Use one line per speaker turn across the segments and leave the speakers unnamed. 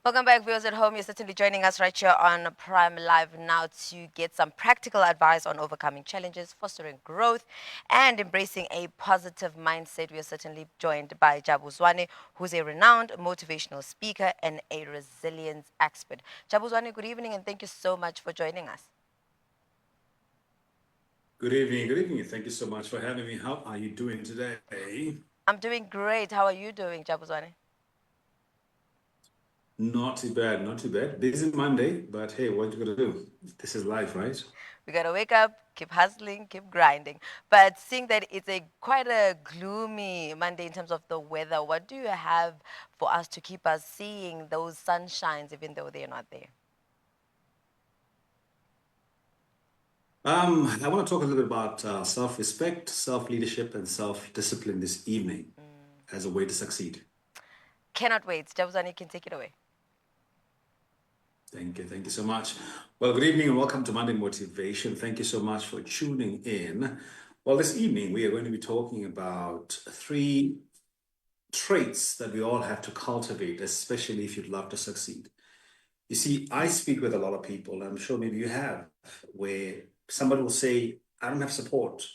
Welcome back, viewers at home. You're certainly joining us right here on Prime Live now to get some practical advice on overcoming challenges, fostering growth, and embracing a positive mindset. We are certainly joined by Jabu Zwane, who's a renowned motivational speaker and a resilience expert. Jabu Zwane, good evening, and thank you so much for joining us.
Good evening. Good evening. Thank you so much for having me. How are you doing today?
I'm doing great. How are you doing, Jabu Zwane?
Not too bad. Not too bad. Busy Monday, but hey, what you gonna do? This is life, right?
We gotta wake up, keep hustling, keep grinding. But seeing that it's a quite a gloomy Monday in terms of the weather, what do you have for us to keep us seeing those sunshines even though they're not there?
I want to talk a little bit about self-respect, self-leadership, and self-discipline this evening as a way to succeed.
Cannot wait. Jabuzani can take it away.
Thank you. Thank you so much. Well, good evening and welcome to Monday Motivation. Thank you so much for tuning in. Well, this evening we are going to be talking about three traits that we all have to cultivate, especially if you'd love to succeed. You see, I speak with a lot of people, I'm sure maybe you have, where somebody will say, I don't have support.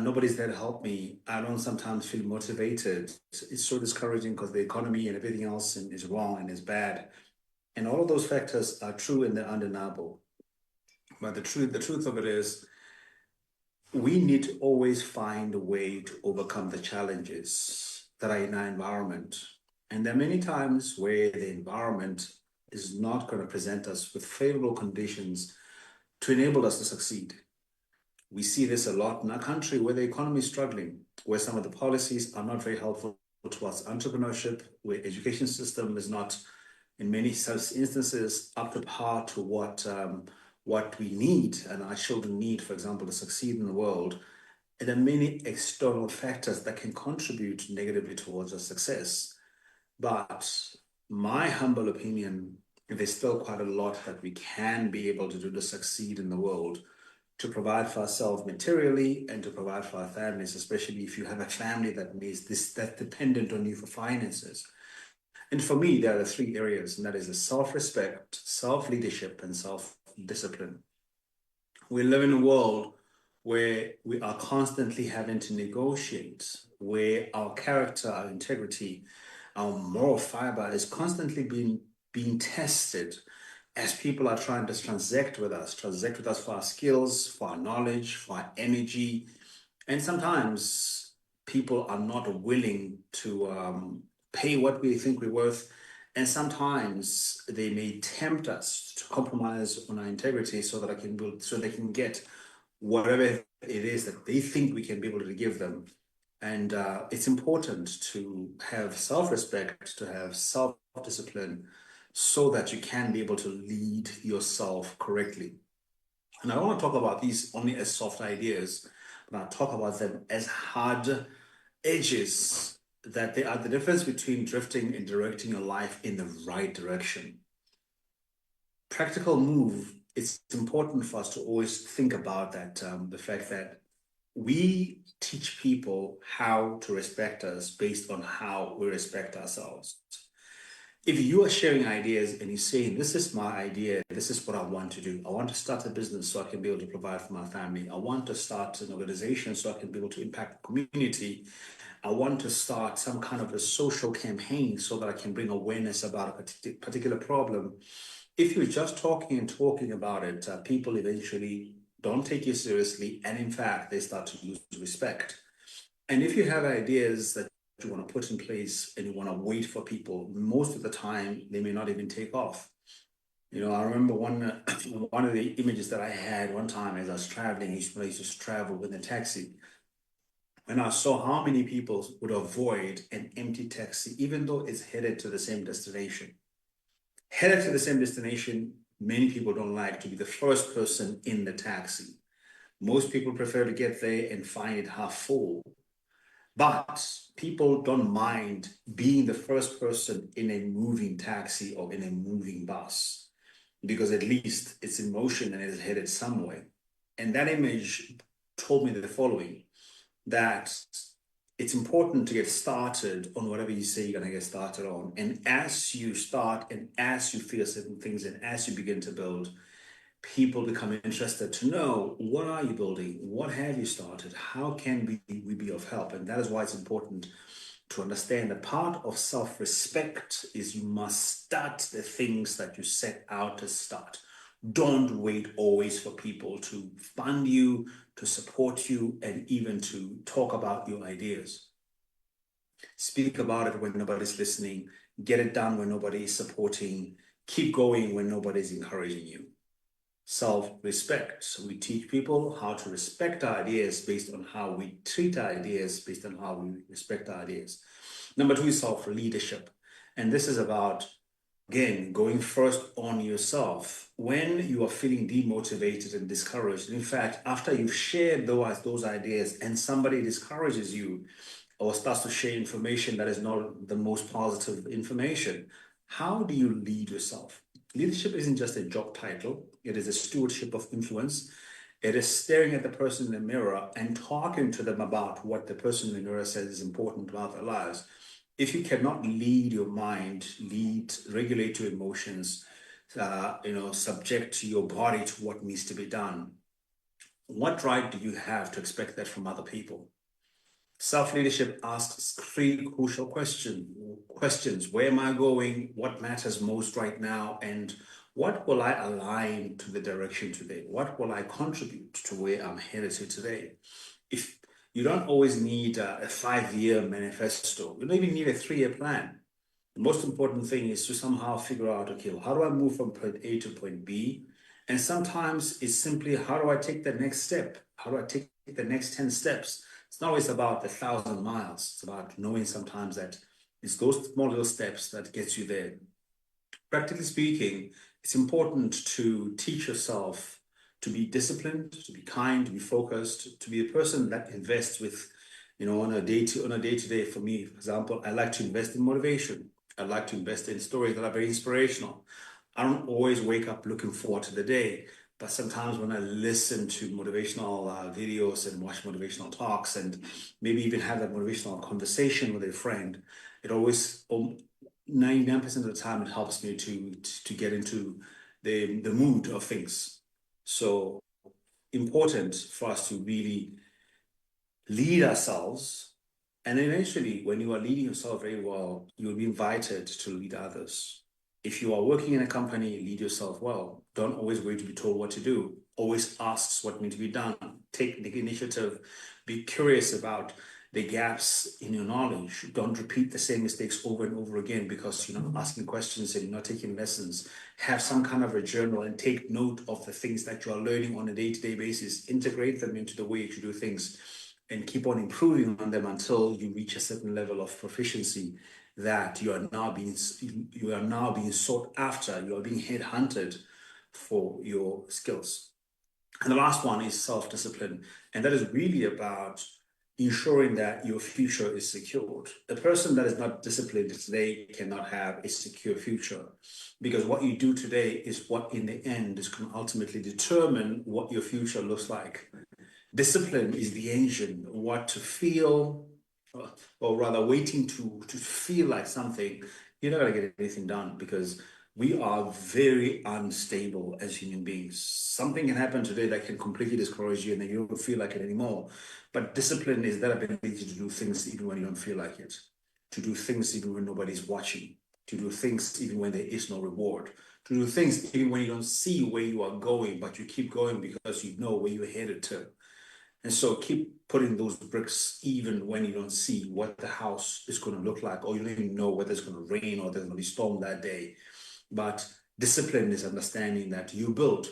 Nobody's there to help me. I don't sometimes feel motivated. It's so discouraging because the economy and everything else is wrong and is bad. And all of those factors are true and they're undeniable. But the truth of it is, we need to always find a way to overcome the challenges that are in our environment. And there are many times where the environment is not going to present us with favorable conditions to enable us to succeed. We see this a lot in our country where the economy is struggling, where some of the policies are not very helpful towards entrepreneurship, where education system is not, in many such instances, up to par to what we need and our children need, for example, to succeed in the world. And there are many external factors that can contribute negatively towards our success. But my humble opinion, there's still quite a lot that we can be able to do to succeed in the world, to provide for ourselves materially and to provide for our families, especially if you have a family that needs this that's dependent on you for finances. And for me, there are three areas, and that is the self-respect, self-leadership, and self-discipline. We live in a world where we are constantly having to negotiate, where our character, our integrity, our moral fiber is constantly being tested as people are trying to transact with us for our skills, for our knowledge, for our energy. And sometimes people are not willing to pay what we think we're worth. And sometimes they may tempt us to compromise on our integrity so that I can build, so they can get whatever it is that they think we can be able to give them. And it's important to have self-respect, to have self-discipline, so that you can be able to lead yourself correctly. And I don't want to talk about these only as soft ideas, but I'll talk about them as hard edges, that they are the difference between drifting and directing your life in the right direction. Practical move, it's important for us to always think about that, the fact that we teach people how to respect us based on how we respect ourselves. If you are sharing ideas and you're saying, this is my idea, this is what I want to do. I want to start a business so I can be able to provide for my family. I want to start an organization so I can be able to impact the community. I want to start some kind of a social campaign so that I can bring awareness about a particular problem. If you're just talking and talking about it, people eventually don't take you seriously. And in fact, they start to lose respect. And if you have ideas that you want to put in place and you want to wait for people, most of the time they may not even take off. I remember one one of the images that I had one time as I was traveling. I used to travel with a taxi, and I saw how many people would avoid an empty taxi, even though it's headed to the same destination. Headed to the same destination, many people don't like to be the first person in the taxi. Most people prefer to get there and find it half full. But people don't mind being the first person in a moving taxi or in a moving bus because at least it's in motion and it is headed somewhere. And that image told me the following, that it's important to get started on whatever you say you're going to get started on. And as you start and as you feel certain things and as you begin to build, people become interested to know, what are you building? What have you started? How can we be of help? And that is why it's important to understand that part of self-respect is you must start the things that you set out to start. Don't wait always for people to fund you, to support you, and even to talk about your ideas. Speak about it when nobody's listening. Get it done when nobody is supporting. Keep going when nobody's encouraging you. Self-respect. So we teach people how to respect our ideas based on how we treat our ideas, based on how we respect our ideas. Number two is self-leadership. And this is about, again, going first on yourself. When you are feeling demotivated and discouraged, in fact, after you've shared those ideas and somebody discourages you or starts to share information that is not the most positive information, how do you lead yourself? Leadership isn't just a job title, it is a stewardship of influence. It is staring at the person in the mirror and talking to them about what the person in the mirror says is important about their lives. If you cannot lead your mind, regulate your emotions, subject your body to what needs to be done, what right do you have to expect that from other people? Self-leadership asks three crucial questions. Where am I going? What matters most right now? And what will I align to the direction today? What will I contribute to where I'm headed to today? If you don't always need a 5-year manifesto, you don't even need a 3-year plan. The most important thing is to somehow figure out, okay, well, how do I move from point A to point B? And sometimes it's simply, how do I take the next step? How do I take the next 10 steps? It's not always about 1,000 miles. It's about knowing sometimes that it's those small little steps that gets you there. Practically speaking, it's important to teach yourself to be disciplined, to be kind, to be focused, to be a person that invests with, on a day to day. For me, for example, I like to invest in motivation. I like to invest in stories that are very inspirational. I don't always wake up looking forward to the day, but sometimes when I listen to motivational videos and watch motivational talks and maybe even have that motivational conversation with a friend, it always 99% of the time it helps me to get into the mood of things. So important for us to really lead ourselves. And eventually, when you are leading yourself very well, you'll be invited to lead others. If you are working in a company, lead yourself well. Don't always wait to be told what to do. Always ask what needs to be done. Take the initiative. Be curious about the gaps in your knowledge. Don't repeat the same mistakes over and over again because you're not asking questions and you're not taking lessons. Have some kind of a journal and take note of the things that you are learning on a day-to-day basis. Integrate them into the way you do things and keep on improving on them until you reach a certain level of proficiency that you are now being sought after. You are being headhunted for your skills. And the last one is self-discipline, and that is really about ensuring that your future is secured. A person that is not disciplined today cannot have a secure future, because what you do today is what in the end is going to ultimately determine what your future looks like. Discipline is the engine, what to feel, or rather waiting to feel like something. You're not going to get anything done because we are very unstable as human beings. Something can happen today that can completely discourage you and then you don't feel like it anymore. But discipline is that ability to do things even when you don't feel like it, to do things even when nobody's watching, to do things even when there is no reward, to do things even when you don't see where you are going, but you keep going because you know where you're headed to. And so keep putting those bricks even when you don't see what the house is going to look like, or you don't even know whether it's going to rain or there's going to be storm that day. But discipline is understanding that you build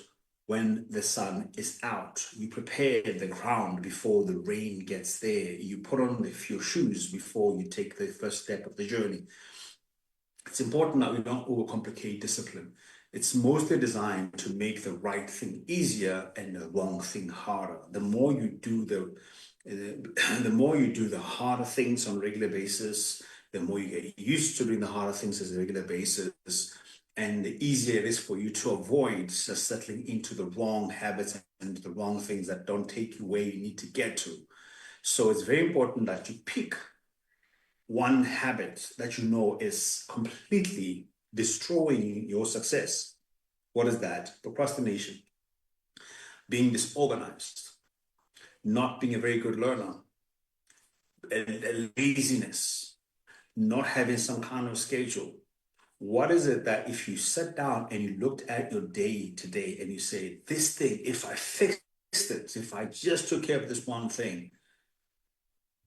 when the sun is out. You prepare the ground before the rain gets there. You put on your shoes before you take the first step of the journey. It's important that we don't overcomplicate discipline. It's mostly designed to make the right thing easier and the wrong thing harder. The more you do the harder things on a regular basis, the more you get used to doing the harder things as a regular basis, and the easier it is for you to avoid just settling into the wrong habits and the wrong things that don't take you where you need to get to. So it's very important that you pick one habit that you know is completely destroying your success. What is that? Procrastination, being disorganized, not being a very good learner, laziness, not having some kind of schedule. What is it that if you sat down and you looked at your day today and you say, this thing, if I fixed it, if I just took care of this one thing,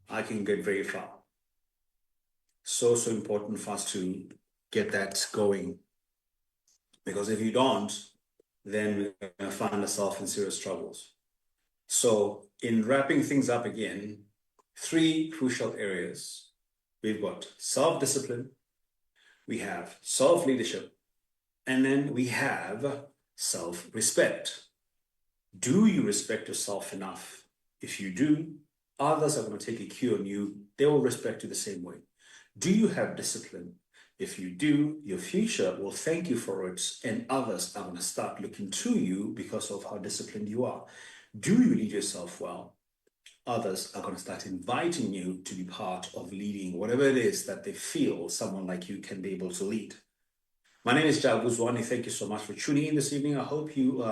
I can get very far. So, so important for us to get that going. Because if you don't, then we're going to find ourselves in serious troubles. So, in wrapping things up again, three crucial areas. We've got self discipline, we have self leadership, and then we have self respect. Do you respect yourself enough? If you do, others are going to take a cue on you. They will respect you the same way. Do you have discipline? If you do, your future will thank you for it, and others are going to start looking to you because of how disciplined you are. Do you lead yourself well? Others are going to start inviting you to be part of leading whatever it is that they feel someone like you can be able to lead. My name is Jabu Zwane. Thank you so much for tuning in this evening. I hope you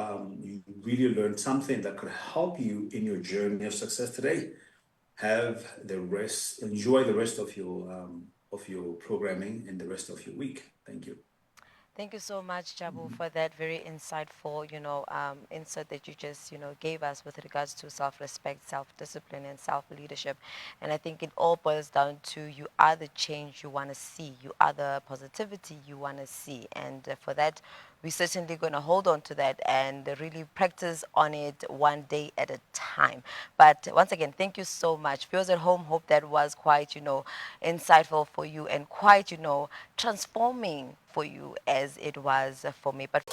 really learned something that could help you in your journey of success today. Have the rest, enjoy the rest of your programming and the rest of your week. Thank you.
Thank you so much, Jabu, for that very insightful, insight that you just, gave us with regards to self-respect, self-discipline, and self-leadership. And I think it all boils down to you are the change you want to see, you are the positivity you want to see, and for that, we're certainly going to hold on to that and really practice on it one day at a time. But once again, thank you so much. Viewers at home, hope that was quite, insightful for you and quite, transforming for you as it was for me. But